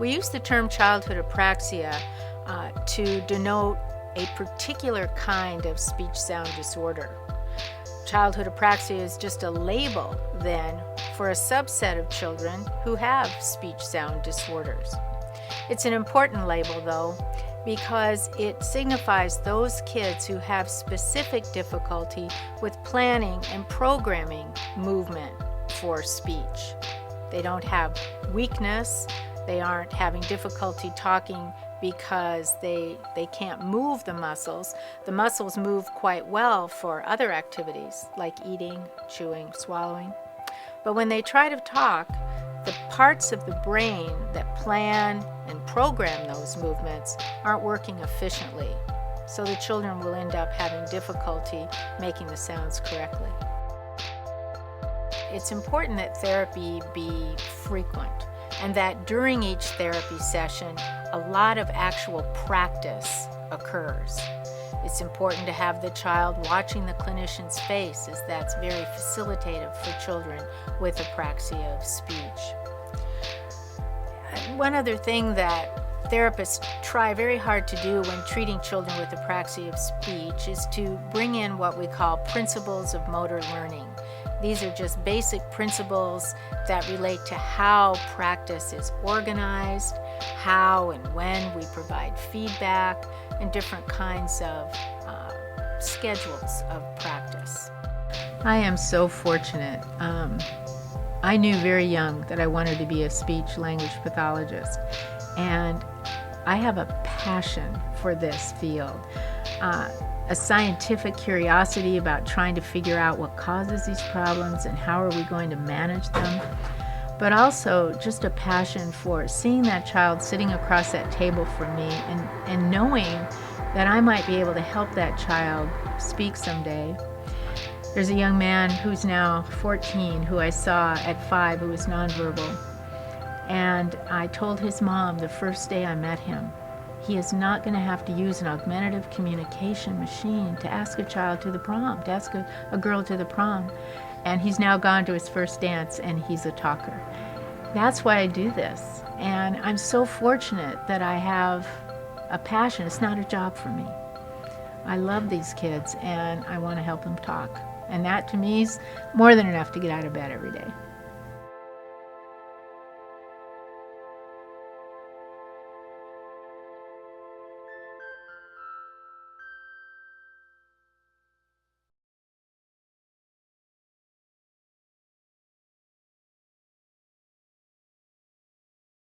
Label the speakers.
Speaker 1: We use the term childhood apraxia to denote a particular kind of speech sound disorder. Childhood apraxia is just a label, then, for a subset of children who have speech sound disorders. It's an important label, though, because it signifies those kids who have specific difficulty with planning and programming movement for speech. They don't have weakness, they aren't having difficulty talking because they can't move the muscles. The muscles move quite well for other activities like eating, chewing, swallowing. But when they try to talk, the parts of the brain that plan and program those movements aren't working efficiently. So the children will end up having difficulty making the sounds correctly. It's important that therapy be frequent and that during each therapy session, a lot of actual practice occurs. It's important to have the child watching the clinician's face, as that's very facilitative for children with apraxia of speech. One other thing that therapists try very hard to do when treating children with apraxia of speech is to bring in what we call principles of motor learning. These are just basic principles that relate to how practice is organized, how and when we provide feedback, and different kinds of schedules of practice. I am so fortunate. I knew very young that I wanted to be a speech-language pathologist, and I have a passion for this field. A scientific curiosity about trying to figure out what causes these problems and how are we going to manage them, but also just a passion for seeing that child sitting across that table from me and knowing that I might be able to help that child speak someday. There's a young man who's now 14 who I saw at 5 who was nonverbal, and I told his mom the first day I met him, he is not going to have to use an augmentative communication machine to ask a child to the prom, to ask a girl to the prom. And he's now gone to his first dance and he's a talker. That's why I do this. And I'm so fortunate that I have a passion. It's not a job for me. I love these kids and I want to help them talk. And that to me is more than enough to get out of bed every day.